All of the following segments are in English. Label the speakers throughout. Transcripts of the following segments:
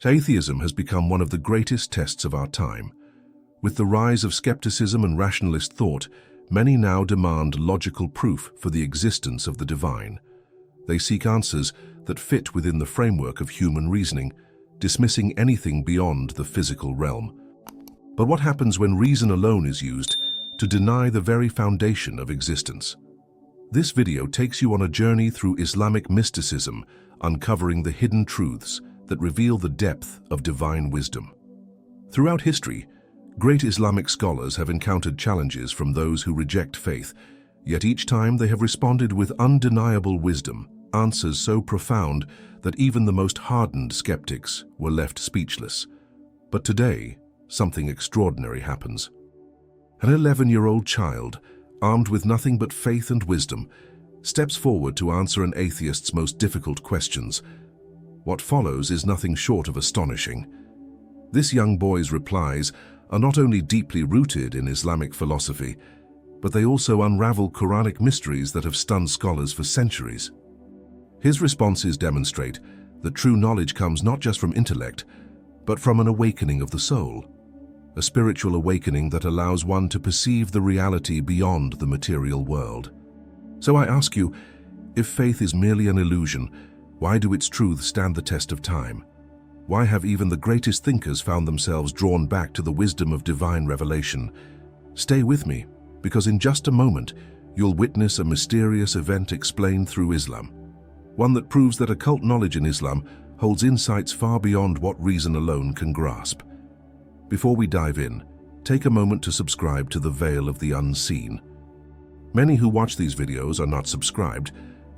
Speaker 1: Atheism has become one of the greatest tests of our time. With the rise of skepticism and rationalist thought, many now demand logical proof for the existence of the divine. They seek answers that fit within the framework of human reasoning, dismissing anything beyond the physical realm. But what happens when reason alone is used to deny the very foundation of existence? This video takes you on a journey through Islamic mysticism, uncovering the hidden truths that reveal the depth of divine wisdom. Throughout history, great Islamic scholars have encountered challenges from those who reject faith, yet each time they have responded with undeniable wisdom, answers so profound that even the most hardened skeptics were left speechless. But today, something extraordinary happens. An 11-year-old child, armed with nothing but faith and wisdom, steps forward to answer an atheist's most difficult questions. What follows is nothing short of astonishing. This young boy's replies are not only deeply rooted in Islamic philosophy, but they also unravel Quranic mysteries that have stunned scholars for centuries. His responses demonstrate that true knowledge comes not just from intellect, but from an awakening of the soul, a spiritual awakening that allows one to perceive the reality beyond the material world. So I ask you, if faith is merely an illusion, why do its truths stand the test of time? Why have even the greatest thinkers found themselves drawn back to the wisdom of divine revelation? Stay with me, because in just a moment, you'll witness a mysterious event explained through Islam, one that proves that occult knowledge in Islam holds insights far beyond what reason alone can grasp. Before we dive in, take a moment to subscribe to the Veil of the Unseen. Many who watch these videos are not subscribed,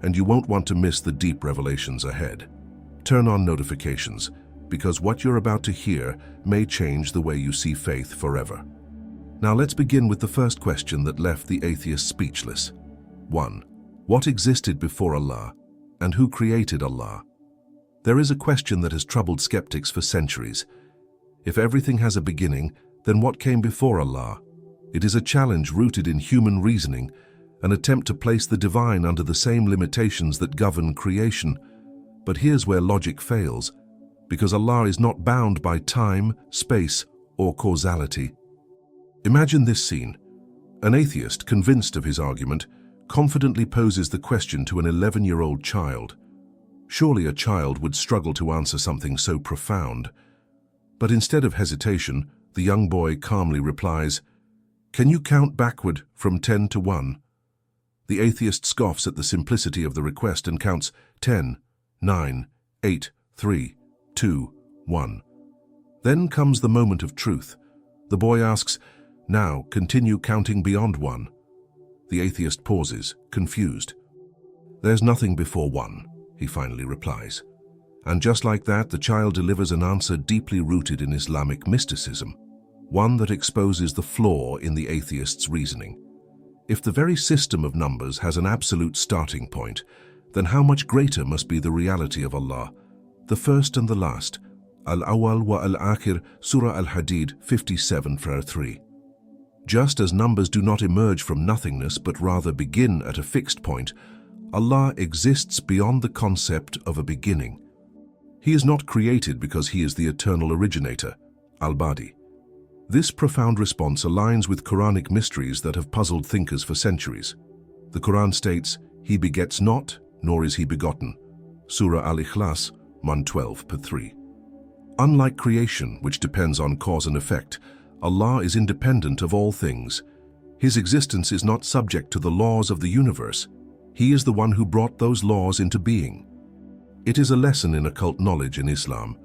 Speaker 1: and you won't want to miss the deep revelations ahead. Turn on notifications, because what you're about to hear may change the way you see faith forever. Now let's begin with the first question that left the atheist speechless. 1. What existed before Allah, and who created Allah? There is a question that has troubled skeptics for centuries. If everything has a beginning, then what came before Allah? It is a challenge rooted in human reasoning, an attempt to place the divine under the same limitations that govern creation. But here's where logic fails, because Allah is not bound by time, space, or causality. Imagine this scene. An atheist, convinced of his argument, confidently poses the question to an 11-year-old child. Surely a child would struggle to answer something so profound. But instead of hesitation, the young boy calmly replies, "Can you count backward from 10 to 1? The atheist scoffs at the simplicity of the request and counts 10, 9, 8, 3, 2, 1. Then comes the moment of truth. The boy asks, "Now, continue counting beyond 1. The atheist pauses, confused. "There's nothing before 1, he finally replies. And just like that, the child delivers an answer deeply rooted in Islamic mysticism, one that exposes the flaw in the atheist's reasoning. If the very system of numbers has an absolute starting point, then how much greater must be the reality of Allah, the first and the last? Al-Awwal wa Al-Akhir, Surah Al-Hadid 57:3. Just as numbers do not emerge from nothingness but rather begin at a fixed point, Allah exists beyond the concept of a beginning. He is not created because He is the eternal originator, Al-Badi. This profound response aligns with Quranic mysteries that have puzzled thinkers for centuries. The Quran states, "He begets not, nor is He begotten." Surah Al-Ikhlas 112:3. Unlike creation, which depends on cause and effect, Allah is independent of all things. His existence is not subject to the laws of the universe. He is the one who brought those laws into being. It is a lesson in occult knowledge in Islam,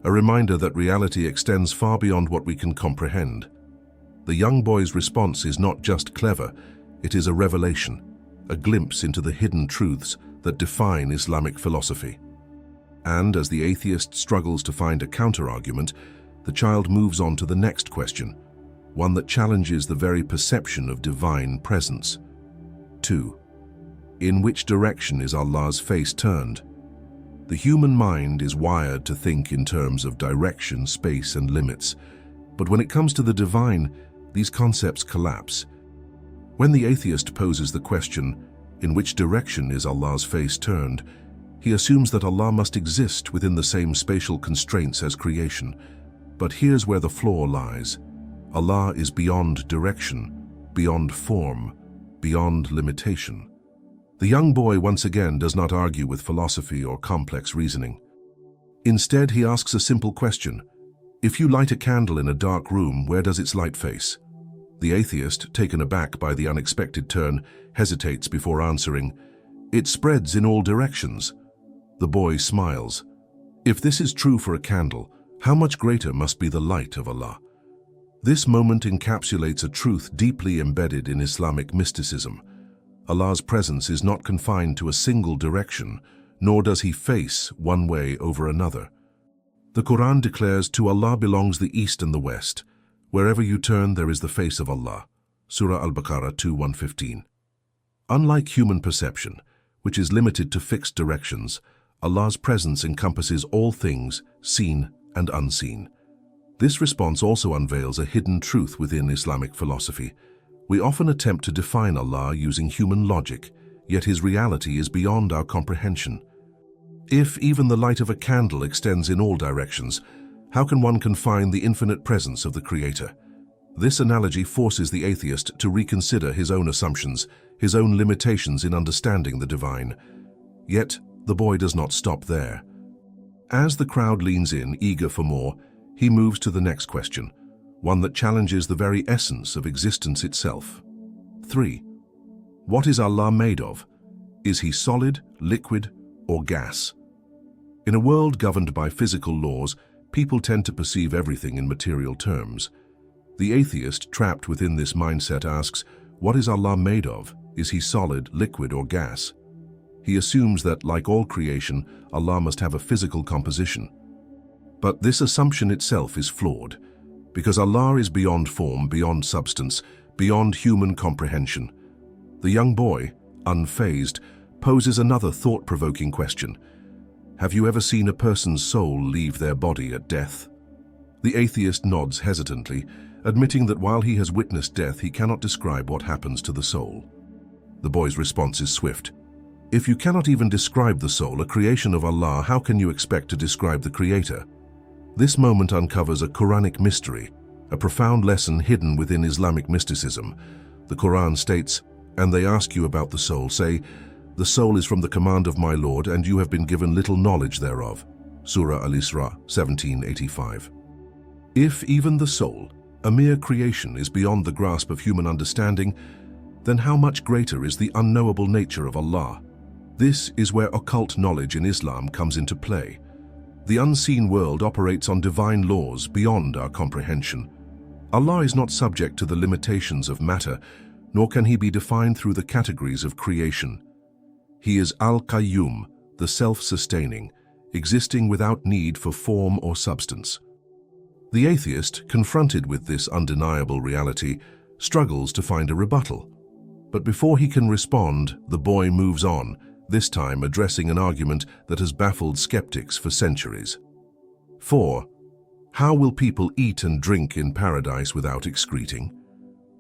Speaker 1: a reminder that reality extends far beyond what we can comprehend. The young boy's response is not just clever, it is a revelation, a glimpse into the hidden truths that define Islamic philosophy. And as the atheist struggles to find a counter-argument, the child moves on to the next question, one that challenges the very perception of divine presence. 2. In which direction is Allah's face turned? The human mind is wired to think in terms of direction, space, and limits. But when it comes to the divine, these concepts collapse. When the atheist poses the question, "In which direction is Allah's face turned?" He assumes that Allah must exist within the same spatial constraints as creation. But here's where the flaw lies. Allah is beyond direction, beyond form, beyond limitation. The young boy once again does not argue with philosophy or complex reasoning. Instead, he asks a simple question. If you light a candle in a dark room, where does its light face? The atheist, taken aback by the unexpected turn, hesitates before answering. It spreads in all directions. The boy smiles. If this is true for a candle, how much greater must be the light of Allah? This moment encapsulates a truth deeply embedded in Islamic mysticism. Allah's presence is not confined to a single direction, nor does he face one way over another. The Quran declares, "To Allah belongs the east and the west. Wherever you turn, there is the face of Allah." Surah Al-Baqarah 2:115. Unlike human perception, which is limited to fixed directions, Allah's presence encompasses all things, seen and unseen. This response also unveils a hidden truth within Islamic philosophy. We often attempt to define Allah using human logic, yet his reality is beyond our comprehension. If even the light of a candle extends in all directions, how can one confine the infinite presence of the Creator? This analogy forces the atheist to reconsider his own assumptions, his own limitations in understanding the divine. Yet, the boy does not stop there. As the crowd leans in, eager for more, he moves to the next question, one that challenges the very essence of existence itself. 3. What is Allah made of? Is he solid, liquid, or gas? In a world governed by physical laws, people tend to perceive everything in material terms. The atheist, trapped within this mindset, asks, what is Allah made of? Is he solid, liquid, or gas? He assumes that, like all creation, Allah must have a physical composition. But this assumption itself is flawed, because Allah is beyond form, beyond substance, beyond human comprehension. The young boy, unfazed, poses another thought-provoking question. Have you ever seen a person's soul leave their body at death? The atheist nods hesitantly, admitting that while he has witnessed death, he cannot describe what happens to the soul. The boy's response is swift. If you cannot even describe the soul, a creation of Allah, how can you expect to describe the Creator? This moment uncovers a Quranic mystery, a profound lesson hidden within Islamic mysticism. The Quran states, "And they ask you about the soul, say, the soul is from the command of my Lord, and you have been given little knowledge thereof." Surah Al-Isra 17:85. If even the soul, a mere creation, is beyond the grasp of human understanding, then how much greater is the unknowable nature of Allah? This is where occult knowledge in Islam comes into play. The unseen world operates on divine laws beyond our comprehension. Allah is not subject to the limitations of matter, nor can he be defined through the categories of creation. He is Al-Qayyum, the self-sustaining, existing without need for form or substance. The atheist, confronted with this undeniable reality, struggles to find a rebuttal. But before he can respond, the boy moves on, this time addressing an argument that has baffled skeptics for centuries. 4. How will people eat and drink in paradise without excreting?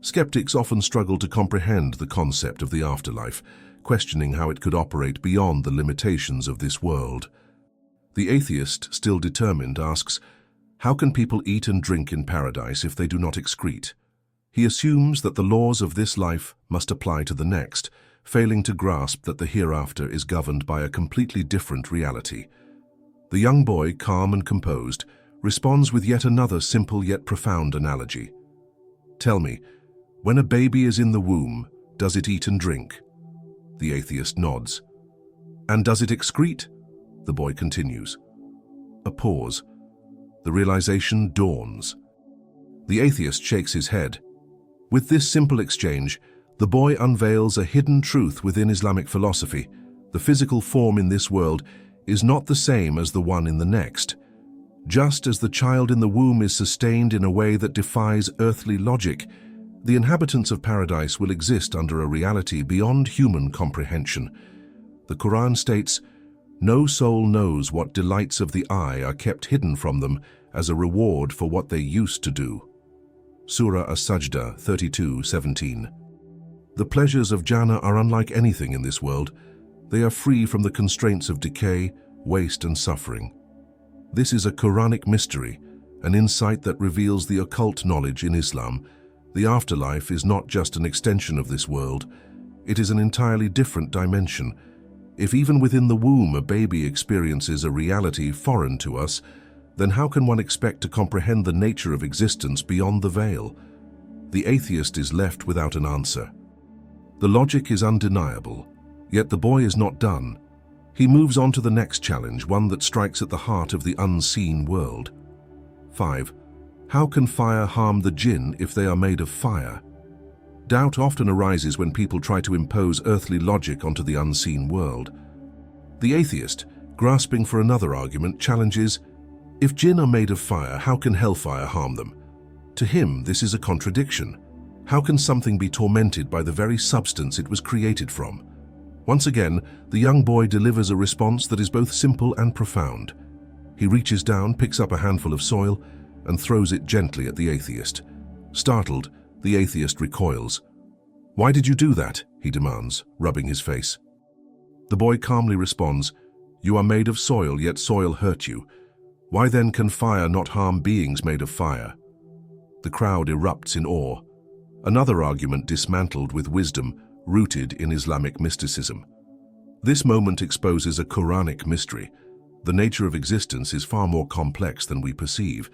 Speaker 1: Skeptics often struggle to comprehend the concept of the afterlife, questioning how it could operate beyond the limitations of this world. The atheist, still determined, asks, how can people eat and drink in paradise if they do not excrete? He assumes that the laws of this life must apply to the next, failing to grasp that the hereafter is governed by a completely different reality. The young boy, calm and composed, responds with yet another simple yet profound analogy. Tell me, when a baby is in the womb, does it eat and drink? The atheist nods. And does it excrete? The boy continues. A pause. The realization dawns. The atheist shakes his head. With this simple exchange, the boy unveils a hidden truth within Islamic philosophy. The physical form in this world is not the same as the one in the next. Just as the child in the womb is sustained in a way that defies earthly logic, the inhabitants of paradise will exist under a reality beyond human comprehension. The Quran states, "No soul knows what delights of the eye are kept hidden from them as a reward for what they used to do." Surah As-Sajdah 32:17. The pleasures of Jannah are unlike anything in this world. They are free from the constraints of decay, waste, and suffering. This is a Quranic mystery, an insight that reveals the occult knowledge in Islam. The afterlife is not just an extension of this world, it is an entirely different dimension. If even within the womb a baby experiences a reality foreign to us, then how can one expect to comprehend the nature of existence beyond the veil? The atheist is left without an answer. The logic is undeniable, yet the boy is not done. He moves on to the next challenge, one that strikes at the heart of the unseen world. 5. How can fire harm the jinn if they are made of fire? Doubt often arises when people try to impose earthly logic onto the unseen world. The atheist, grasping for another argument, challenges, if jinn are made of fire, how can hellfire harm them? To him, this is a contradiction. How can something be tormented by the very substance it was created from? Once again, the young boy delivers a response that is both simple and profound. He reaches down, picks up a handful of soil, and throws it gently at the atheist. Startled, the atheist recoils. "Why did you do that?" he demands, rubbing his face. The boy calmly responds, "You are made of soil, yet soil hurt you. Why then can fire not harm beings made of fire?" The crowd erupts in awe. Another argument dismantled with wisdom, rooted in Islamic mysticism. This moment exposes a Quranic mystery. The nature of existence is far more complex than we perceive.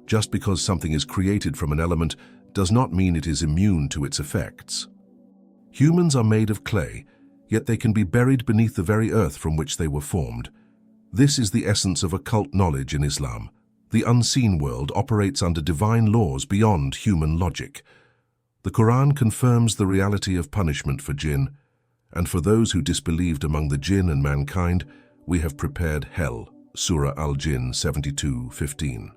Speaker 1: Just because something is created from an element does not mean it is immune to its effects. Humans are made of clay, yet they can be buried beneath the very earth from which they were formed. This is the essence of occult knowledge in Islam. The unseen world operates under divine laws beyond human logic. The Quran confirms the reality of punishment for jinn, and for those who disbelieved among the jinn and mankind, we have prepared hell. Surah Al-Jinn 72:15.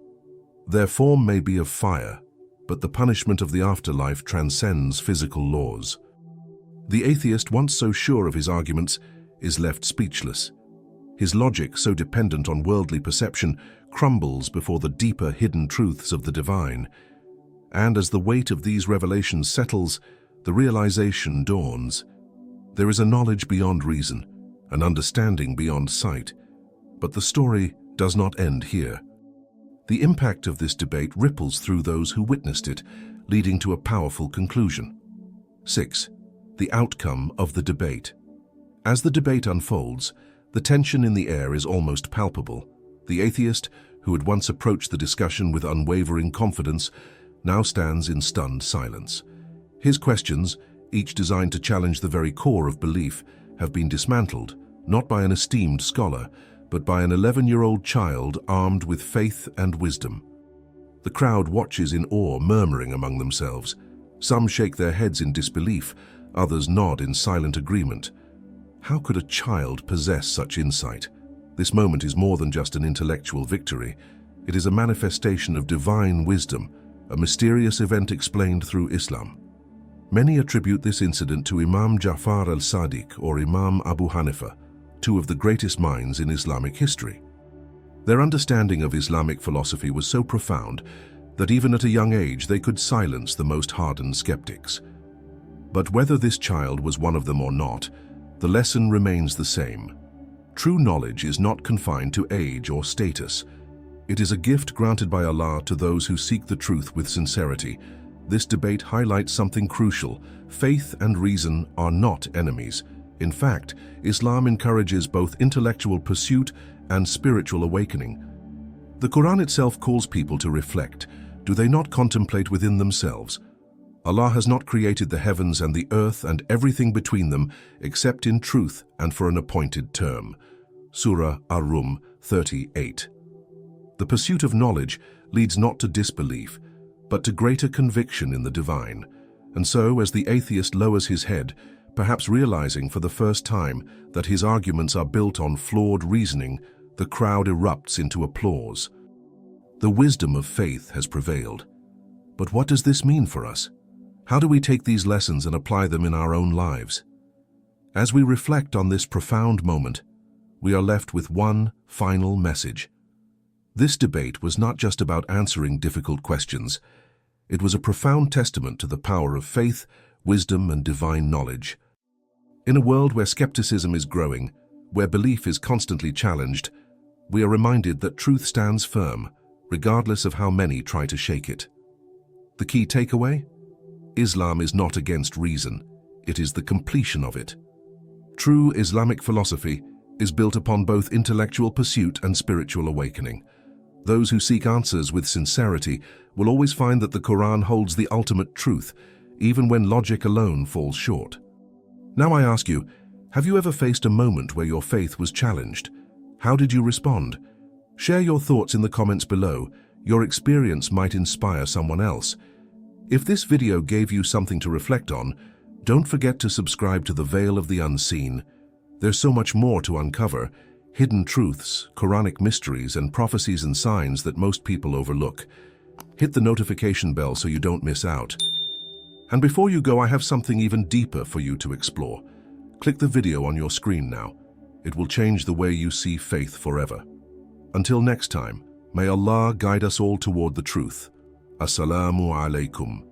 Speaker 1: Their form may be of fire, but the punishment of the afterlife transcends physical laws. The atheist, once so sure of his arguments, is left speechless. His logic, so dependent on worldly perception, crumbles before the deeper hidden truths of the divine. And as the weight of these revelations settles, the realization dawns. There is a knowledge beyond reason, an understanding beyond sight. But the story does not end here. The impact of this debate ripples through those who witnessed it, leading to a powerful conclusion. 6. The outcome of the debate. As the debate unfolds, the tension in the air is almost palpable. The atheist, who had once approached the discussion with unwavering confidence, now stands in stunned silence. His questions, each designed to challenge the very core of belief, have been dismantled, not by an esteemed scholar, but by an 11-year-old child armed with faith and wisdom. The crowd watches in awe, murmuring among themselves. Some shake their heads in disbelief, others nod in silent agreement. How could a child possess such insight? This moment is more than just an intellectual victory. It is a manifestation of divine wisdom, a mysterious event explained through Islam. Many attribute this incident to Imam Ja'far al-Sadiq or Imam Abu Hanifa, two of the greatest minds in Islamic history. Their understanding of Islamic philosophy was so profound that even at a young age they could silence the most hardened skeptics. But whether this child was one of them or not, the lesson remains the same. True knowledge is not confined to age or status. It is a gift granted by Allah to those who seek the truth with sincerity. This debate highlights something crucial. Faith and reason are not enemies. In fact, Islam encourages both intellectual pursuit and spiritual awakening. The Quran itself calls people to reflect. Do they not contemplate within themselves? Allah has not created the heavens and the earth and everything between them except in truth and for an appointed term. Surah Ar-Rum 38. The pursuit of knowledge leads not to disbelief, but to greater conviction in the divine. And so, as the atheist lowers his head, perhaps realizing for the first time that his arguments are built on flawed reasoning, the crowd erupts into applause. The wisdom of faith has prevailed. But what does this mean for us? How do we take these lessons and apply them in our own lives? As we reflect on this profound moment, we are left with one final message. This debate was not just about answering difficult questions. It was a profound testament to the power of faith, wisdom, and divine knowledge. In a world where skepticism is growing, where belief is constantly challenged, we are reminded that truth stands firm, regardless of how many try to shake it. The key takeaway? Islam is not against reason, it is the completion of it. True Islamic philosophy is built upon both intellectual pursuit and spiritual awakening. Those who seek answers with sincerity will always find that the Quran holds the ultimate truth, even when logic alone falls short. Now I ask you, have you ever faced a moment where your faith was challenged? How did you respond? Share your thoughts in the comments below. Your experience might inspire someone else. If this video gave you something to reflect on, don't forget to subscribe to the Veil of the Unseen. There's so much more to uncover, hidden truths, Quranic mysteries, and prophecies and signs that most people overlook. Hit the notification bell so you don't miss out. And before you go, I have something even deeper for you to explore. Click the video on your screen now. It will change the way you see faith forever. Until next time, may Allah guide us all toward the truth. Assalamu alaikum.